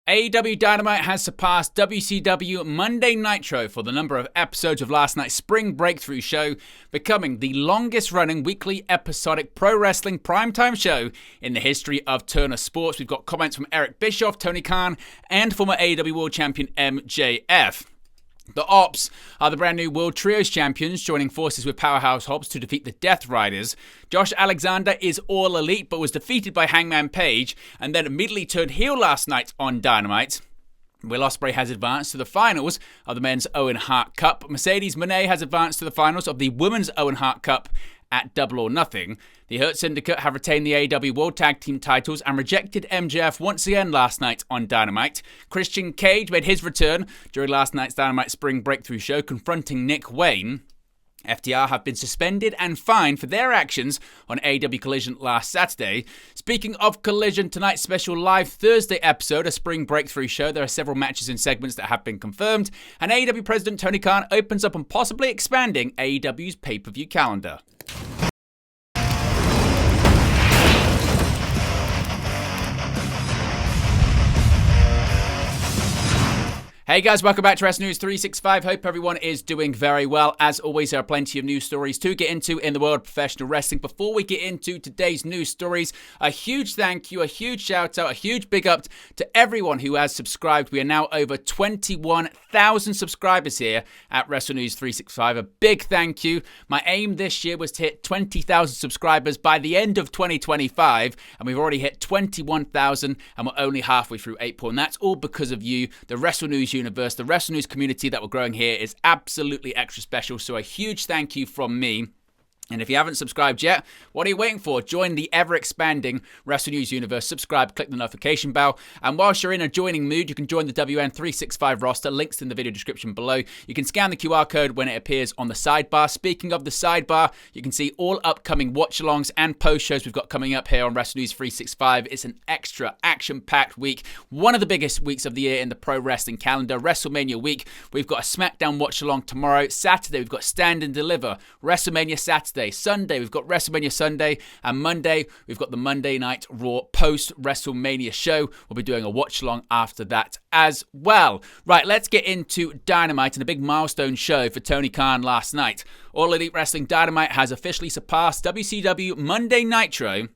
AEW Dynamite has surpassed WCW Monday Nitro for the number of episodes of last night's Spring Breakthrough show, becoming the longest-running weekly episodic pro wrestling primetime show in the history of Turner Sports. We've got comments from Eric Bischoff, Tony Khan, and former AEW World Champion MJF. The Ops are the brand new World Trios champions, joining forces with Powerhouse Hobbs to defeat the Death Riders. Josh Alexander is All Elite, but was defeated by Hangman Page, and then immediately turned heel last night on Dynamite. Will Ospreay has advanced to the finals of the Men's Owen Hart Cup. Mercedes Moné has advanced to the finals of the Women's Owen Hart Cup at Double or Nothing. The Hurt Syndicate have retained the AEW World Tag Team titles and rejected MJF once again last night on Dynamite. Christian Cage made his return during last night's Dynamite Spring Breakthrough show, confronting Nick Wayne. FTR have been suspended and fined for their actions on AEW Collision last Saturday. Speaking of Collision, tonight's special live Thursday episode, a Spring Breakthrough show, there are several matches and segments that have been confirmed, and AEW President Tony Khan opens up on possibly expanding AEW's pay-per-view calendar. Hey guys, welcome back to Wrestling News 365. Hope everyone is doing very well. As always, there are plenty of news stories to get into in the world of professional wrestling. Before we get into today's news stories, a huge thank you, a huge shout out, a huge big up to everyone who has subscribed. We are now over 21,000 subscribers here at Wrestling News 365. A big thank you. My aim this year was to hit 20,000 subscribers by the end of 2025, and we've already hit 21,000, and we're only halfway through April, and that's all because of you, the Wrestle News universe. The Wrestle News community that we're growing here is absolutely extra special, so a huge thank you from me. And if you haven't subscribed yet, what are you waiting for? Join the ever-expanding Wrestle News universe. Subscribe, click the notification bell. And whilst you're in a joining mood, you can join the WN365 roster. Links in the video description below. You can scan the QR code when it appears on the sidebar. Speaking of the sidebar, you can see all upcoming watch-alongs and post-shows we've got coming up here on Wrestle News 365. It's an extra action-packed week. One of the biggest weeks of the year in the pro wrestling calendar. WrestleMania week. We've got a SmackDown watch-along tomorrow. Saturday, we've got Stand and Deliver. WrestleMania Saturday. Sunday, we've got WrestleMania Sunday, and Monday, we've got the Monday Night Raw post-WrestleMania show. We'll be doing a watch-along after that as well. Right, let's get into Dynamite and a big milestone show for Tony Khan last night. All Elite Wrestling Dynamite has officially surpassed WCW Monday Nitro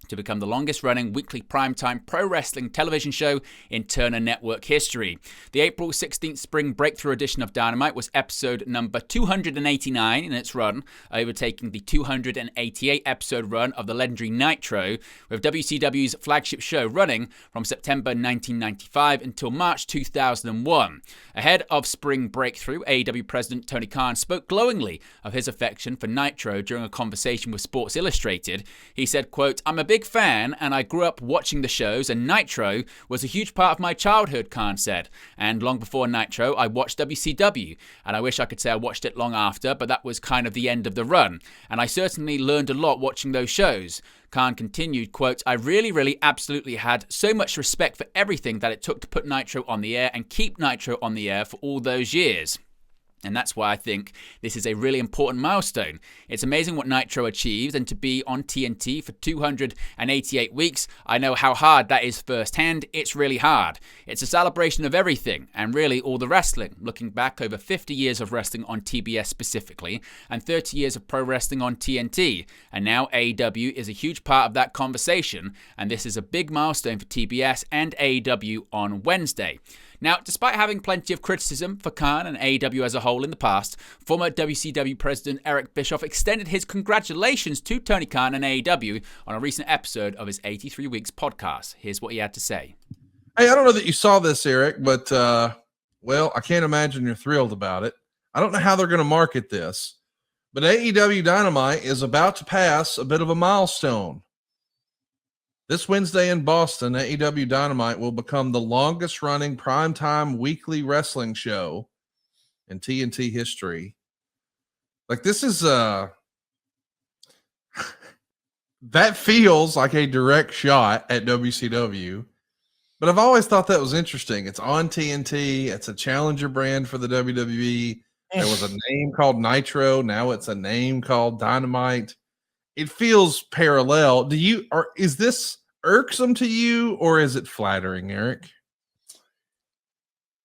to become the longest-running weekly primetime pro wrestling television show in Turner Network history. The April 16th Spring Breakthrough edition of Dynamite was episode number 289 in its run, overtaking the 288 episode run of the legendary Nitro, with WCW's flagship show running from September 1995 until March 2001. Ahead of Spring Breakthrough, AEW President Tony Khan spoke glowingly of his affection for Nitro during a conversation with Sports Illustrated. He said, quote, "I'm a big fan and I grew up watching the shows, and Nitro was a huge part of my childhood," Khan said. "And long before Nitro, I watched WCW, and I wish I could say I watched it long after, but that was kind of the end of the run. And I certainly learned a lot watching those shows." Khan continued, quote, "I really, absolutely had so much respect for everything that it took to put Nitro on the air and keep Nitro on the air for all those years. And that's why I think this is a really important milestone. It's amazing what Nitro achieved, and to be on TNT for 288 weeks, I know how hard that is firsthand. It's really hard. It's a celebration of everything, and really all the wrestling. Looking back over 50 years of wrestling on TBS specifically, and 30 years of pro wrestling on TNT. And now AEW is a huge part of that conversation, and this is a big milestone for TBS and AEW on Wednesday." Now, despite having plenty of criticism for Khan and AEW as a whole in the past, former WCW President Eric Bischoff extended his congratulations to Tony Khan and AEW on a recent episode of his 83 Weeks podcast. Here's what he had to say. Hey, I don't know that you saw this, Eric, but, well, I can't imagine you're thrilled about it. I don't know how they're going to market this, but AEW Dynamite is about to pass a bit of a milestone. This Wednesday in Boston, AEW Dynamite will become the longest-running primetime weekly wrestling show in TNT history. Like, this is that feels like a direct shot at WCW, but I've always thought that was interesting. It's on TNT. It's a challenger brand for the WWE. There was a name called Nitro. Now it's a name called Dynamite. It feels parallel. Is this irksome to you, or is it flattering, Eric?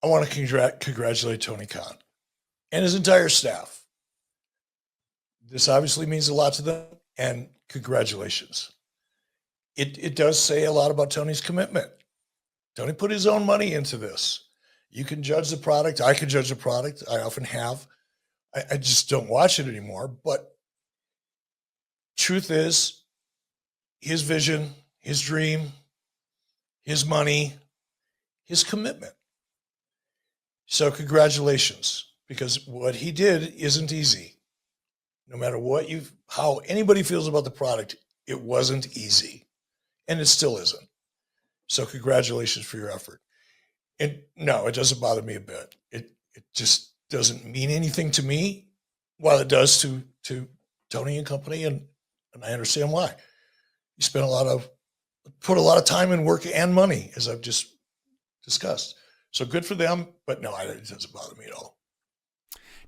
I want to congratulate Tony Khan and his entire staff. This obviously means a lot to them, and congratulations. It does say a lot about Tony's commitment. Tony put his own money into this. You can judge the product. I can judge the product. I often have. I just don't watch it anymore. But truth is, his vision, his dream, his money, his commitment. So congratulations, because what he did isn't easy. No matter how anybody feels about the product, it wasn't easy, and it still isn't. So congratulations for your effort. And no, it doesn't bother me a bit. It just doesn't mean anything to me, while it does to Tony and company, and I understand why. You put a lot of time and work and money, as I've just discussed. So good for them, but no, it doesn't bother me at all.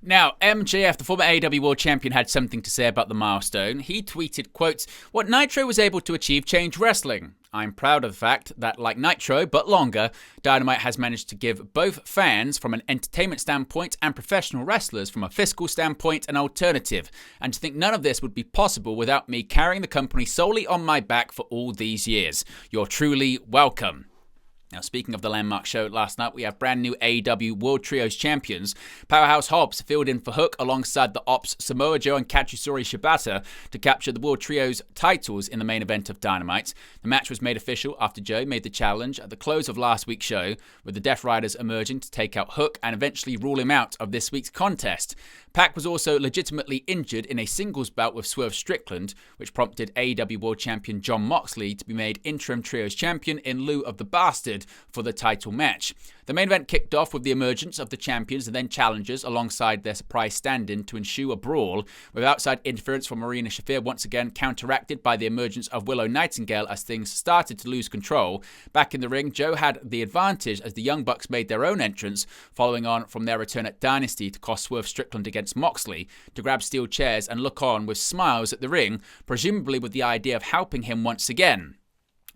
Now, MJF, the former AEW World Champion, had something to say about the milestone. He tweeted, quote, "What Nitro was able to achieve changed wrestling. I'm proud of the fact that, like Nitro, but longer, Dynamite has managed to give both fans, from an entertainment standpoint, and professional wrestlers, from a fiscal standpoint, an alternative. And to think none of this would be possible without me carrying the company solely on my back for all these years. You're truly welcome." Now, speaking of the landmark show last night, we have brand new AEW World Trios champions. Powerhouse Hobbs filled in for Hook alongside the Ops Samoa Joe and Katsuyori Shibata to capture the World Trios titles in the main event of Dynamite. The match was made official after Joe made the challenge at the close of last week's show, with the Death Riders emerging to take out Hook and eventually rule him out of this week's contest. Pac was also legitimately injured in a singles bout with Swerve Strickland, which prompted AEW World Champion Jon Moxley to be made interim Trios champion in lieu of the Bastard for the title match. The main event kicked off with the emergence of the champions and then challengers alongside their surprise stand-in to ensue a brawl, with outside interference from Marina Shafir once again counteracted by the emergence of Willow Nightingale as things started to lose control. Back in the ring, Joe had the advantage as the Young Bucks made their own entrance, following on from their return at Dynasty to cost Swerve Strickland against Moxley, to grab steel chairs and look on with smiles at the ring, presumably with the idea of helping him once again.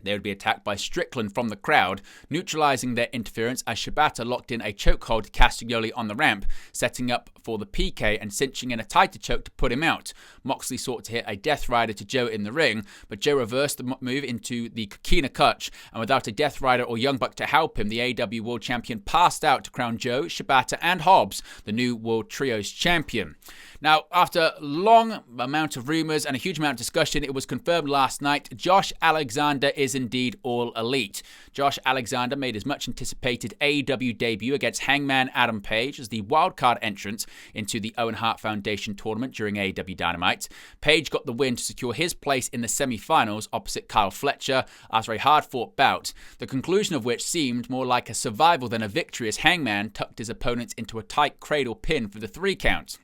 They would be attacked by Strickland from the crowd, neutralizing their interference as Shibata locked in a chokehold to Castagnoli on the ramp, setting up for the PK and cinching in a tighter choke to put him out. Moxley sought to hit a Death Rider to Joe in the ring, but Joe reversed the move into the Kukina Clutch, and without a Death Rider or Young Buck to help him, the AEW World Champion passed out to crown Joe, Shibata, and Hobbs the new World Trios Champion. Now, after a long amount of rumors and a huge amount of discussion, it was confirmed last night Josh Alexander is indeed All Elite. Josh Alexander made his much anticipated AEW debut against Hangman Adam Page as the wildcard entrant into the Owen Hart Foundation tournament during AEW Dynamite. Page got the win to secure his place in the semi-finals opposite Kyle Fletcher after a hard-fought bout, the conclusion of which seemed more like a survival than a victory as Hangman tucked his opponent into a tight cradle pin for the 3 count.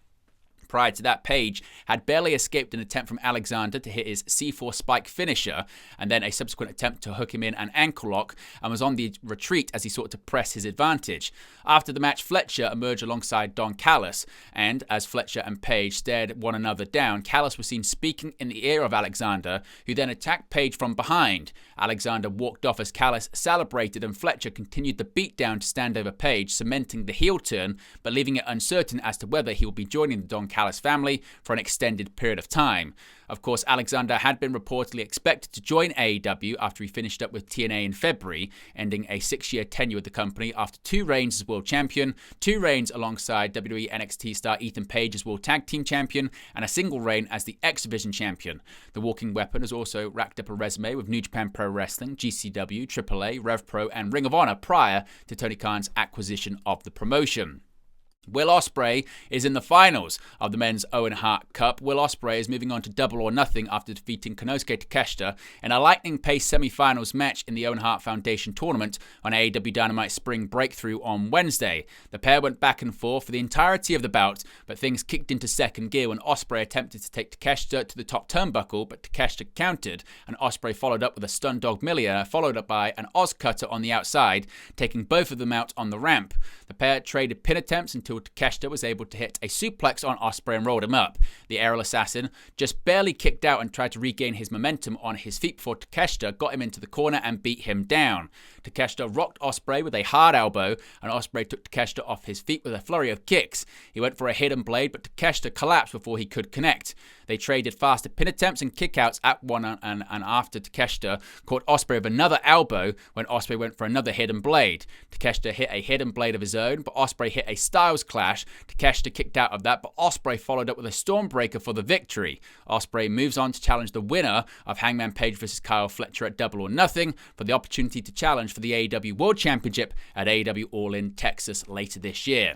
Prior to that, Page had barely escaped an attempt from Alexander to hit his C4 spike finisher, and then a subsequent attempt to hook him in an ankle lock, and was on the retreat as he sought to press his advantage. After the match, Fletcher emerged alongside Don Callis, and as Fletcher and Page stared one another down, Callis was seen speaking in the ear of Alexander, who then attacked Page from behind. Alexander walked off as Callis celebrated, and Fletcher continued the beatdown to stand over Page, cementing the heel turn, but leaving it uncertain as to whether he will be joining the Don Callis family for an extended period of time. Of course, Alexander had been reportedly expected to join AEW after he finished up with TNA in February, ending a 6-year tenure with the company after 2 reigns as World Champion, 2 reigns alongside WWE NXT star Ethan Page as World Tag Team Champion, and a single reign as the X Division Champion. The Walking Weapon has also racked up a resume with New Japan Pro Wrestling, GCW, AAA, Rev Pro, and Ring of Honor prior to Tony Khan's acquisition of the promotion. Will Ospreay is in the finals of the men's Owen Hart Cup. Will Ospreay is moving on to Double or Nothing after defeating Konosuke Takeshita in a lightning-paced semi-finals match in the Owen Hart Foundation tournament on AEW Dynamite Spring Breakthrough on Wednesday. The pair went back and forth for the entirety of the bout, but things kicked into second gear when Ospreay attempted to take Takeshita to the top turnbuckle, but Takeshita countered, and Ospreay followed up with a stun dog millionaire, followed up by an Oz cutter on the outside, taking both of them out on the ramp. The pair traded pin attempts until until Takeshita was able to hit a suplex on Ospreay and rolled him up. The aerial assassin just barely kicked out and tried to regain his momentum on his feet before Takeshita got him into the corner and beat him down. Takeshita rocked Ospreay with a hard elbow, and Ospreay took Takeshita off his feet with a flurry of kicks. He went for a hidden blade, but Takeshita collapsed before he could connect. They traded faster pin attempts and kickouts at one and after Takeshita caught Ospreay with another elbow when Ospreay went for another hidden blade. Takeshita hit a hidden blade of his own, but Ospreay hit a Styles Clash. Takeshita kicked out of that, but Ospreay followed up with a Stormbreaker for the victory. Ospreay moves on to challenge the winner of Hangman Page vs. Kyle Fletcher at Double or Nothing for the opportunity to challenge for the AEW World Championship at AEW All In Texas later this year.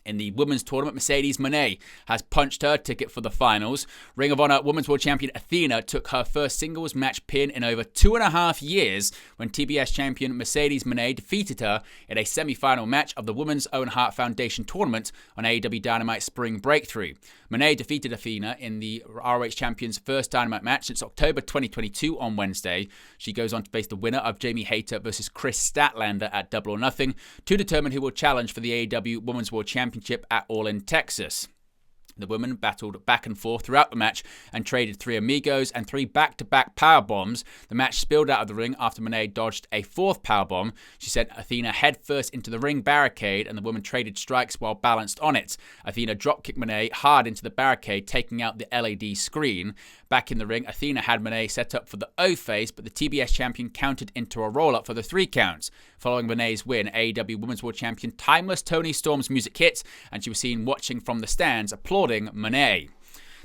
In the women's tournament, Mercedes Moné has punched her ticket for the finals. Ring of Honor Women's World Champion Athena took her first singles match pin in over 2.5 years when TBS champion Mercedes Moné defeated her in a semi-final match of the Women's Owen Hart Foundation tournament on AEW Dynamite Spring Breakthrough. Moné defeated Athena in the ROH Champion's first Dynamite match since October 2022 on Wednesday. She goes on to face the winner of Jamie Hayter versus Chris Statlander at Double or Nothing to determine who will challenge for the AEW Women's World Championship at All In Texas. The women battled back and forth throughout the match and traded 3 amigos and 3 back-to-back power bombs. The match spilled out of the ring after Moné dodged a 4th power bomb. She sent Athena headfirst into the ring barricade, and the women traded strikes while balanced on it. Athena dropkicked Moné hard into the barricade, taking out the LED screen. Back in the ring, Athena had Moné set up for the O-face, but the TBS champion countered into a roll-up for the 3 counts. Following Moné's win, AEW Women's World Champion Timeless Toni Storm's music hit, and she was seen watching from the stands, applauding Moné.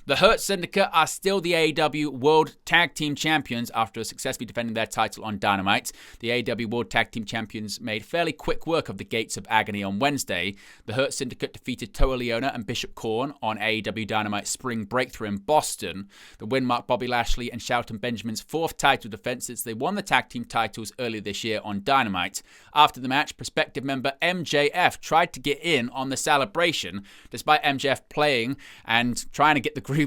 The Hurt Syndicate are still the AEW World Tag Team Champions after successfully defending their title on Dynamite. The AEW World Tag Team Champions made fairly quick work of the Gates of Agony on Wednesday. The Hurt Syndicate defeated Toa Leona and Bishop Korn on AEW Dynamite Spring Breakthrough in Boston. The win marked Bobby Lashley and Shelton Benjamin's 4th title defense since they won the tag team titles earlier this year on Dynamite. After the match, prospective member MJF tried to get in on the celebration, despite MJF playing and trying to get the group,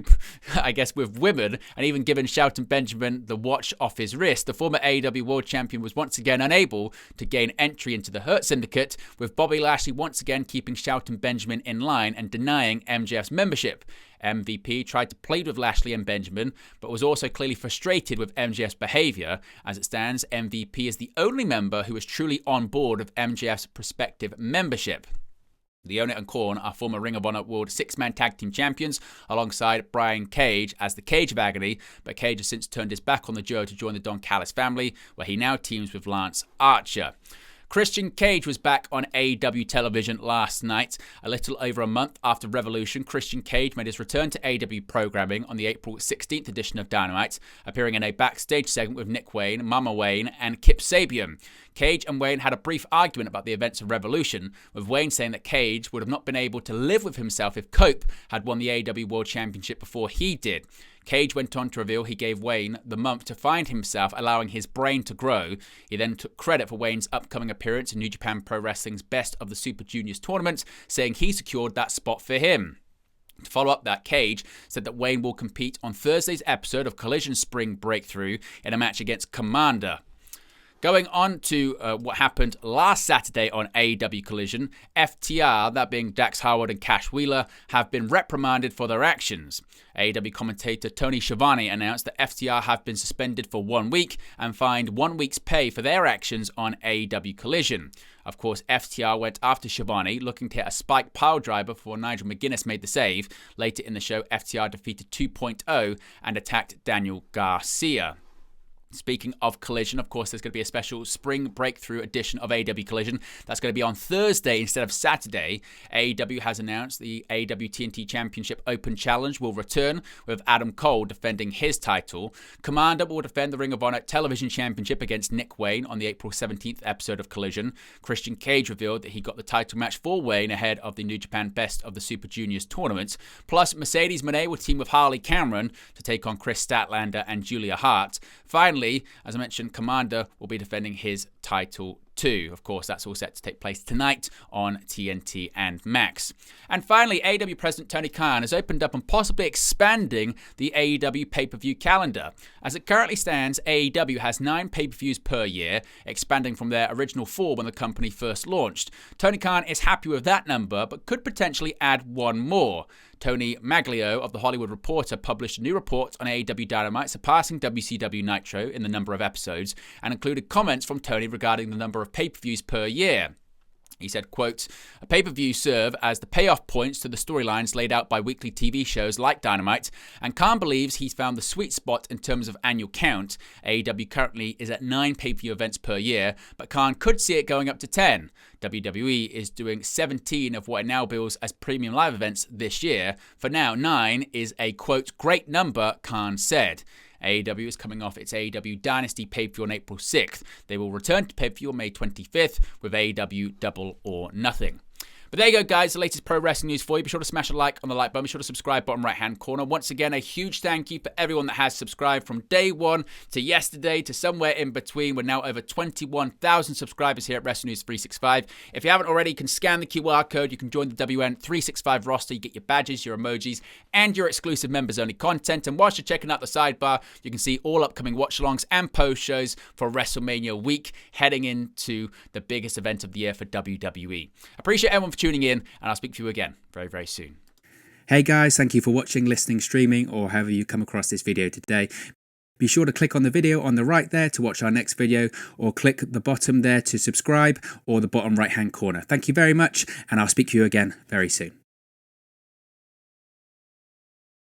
I guess, with women, and even giving Shelton Benjamin the watch off his wrist. The former AEW World Champion was once again unable to gain entry into the Hurt Syndicate, with Bobby Lashley once again keeping Shelton Benjamin in line and denying MJF's membership. MVP tried to plead with Lashley and Benjamin, but was also clearly frustrated with MJF's behavior. As it stands, MVP is the only member who is truly on board with MJF's prospective membership. Leona and Korn are former Ring of Honor World 6-Man Tag Team Champions alongside Brian Cage as the Cage of Agony, but Cage has since turned his back on the duo to join the Don Callis family, where he now teams with Lance Archer. Christian Cage was back on AEW television last night. A little over a month after Revolution, Christian Cage made his return to AEW programming on the April 16th edition of Dynamite, appearing in a backstage segment with Nick Wayne, Mama Wayne, and Kip Sabian. Cage and Wayne had a brief argument about the events of Revolution, with Wayne saying that Cage would have not been able to live with himself if Cope had won the AEW World Championship before he did. Cage went on to reveal he gave Wayne the month to find himself, allowing his brain to grow. He then took credit for Wayne's upcoming appearance in New Japan Pro Wrestling's Best of the Super Juniors tournament, saying he secured that spot for him. To follow up that, Cage said that Wayne will compete on Thursday's episode of Collision Spring Breakthrough in a match against Commander. Going on to what happened last Saturday on AEW Collision, FTR, that being Dax Harwood and Cash Wheeler, have been reprimanded for their actions. AEW commentator Tony Schiavone announced that FTR have been suspended for 1 week and fined 1 week's pay for their actions on AEW Collision. Of course, FTR went after Schiavone, looking to hit a spike pile driver before Nigel McGuinness made the save. Later in the show, FTR defeated 2.0 and attacked Daniel Garcia. Speaking of Collision, of course, there's going to be a special Spring Breakthrough edition of AEW Collision. That's going to be on Thursday instead of Saturday. AEW has announced the AEW TNT Championship Open Challenge will return, with Adam Cole defending his title. Commander will defend the Ring of Honor Television Championship against Nick Wayne on the April 17th episode of Collision. Christian Cage revealed that he got the title match for Wayne ahead of the New Japan Best of the Super Juniors tournament. Plus, Mercedes Moné will team with Harley Cameron to take on Chris Statlander and Julia Hart. Finally, as I mentioned, Commander will be defending his title 2. Of course, that's all set to take place tonight on TNT and Max. And finally, AEW President Tony Khan has opened up on possibly expanding the AEW pay-per-view calendar. As it currently stands, AEW has 9 pay-per-views per year, expanding from their original 4 when the company first launched. Tony Khan is happy with that number, but could potentially add one more. Tony Maglio of The Hollywood Reporter published a new report on AEW Dynamite surpassing WCW Nitro in the number of episodes and included comments from Tony regarding the number of pay-per-views per year. He said, quote, "A pay-per-view serve as the payoff points to the storylines laid out by weekly TV shows like Dynamite, and Khan believes he's found the sweet spot in terms of annual count. AEW currently is at 9 pay-per-view events per year, but Khan could see it going up to 10. WWE is doing 17 of what it now bills as premium live events this year. For now, 9 is a, quote, great number," Khan said. AEW is coming off its AEW Dynasty pay-per-view on April 6th. They will return to pay-per-view on May 25th with AEW Double or Nothing. But there you go, guys, the latest pro wrestling news for you. Be sure to smash a like on the like button. Be sure to subscribe, bottom right-hand corner. Once again, a huge thank you for everyone that has subscribed from day one to yesterday to somewhere in between. We're now over 21,000 subscribers here at Wrestling News 365. If you haven't already, you can scan the QR code. You can join the WN365 roster. You get your badges, your emojis, and your exclusive members-only content. And whilst you're checking out the sidebar, you can see all upcoming watch-alongs and post-shows for WrestleMania week, heading into the biggest event of the year for WWE. Appreciate everyone for tuning in, and I'll speak to you again very, very soon. Hey guys, thank you for watching, listening, streaming, or however you come across this video today. Be sure to click on the video on the right there to watch our next video, or click the bottom there to subscribe, or the bottom right hand corner. Thank you very much, and I'll speak to you again very soon.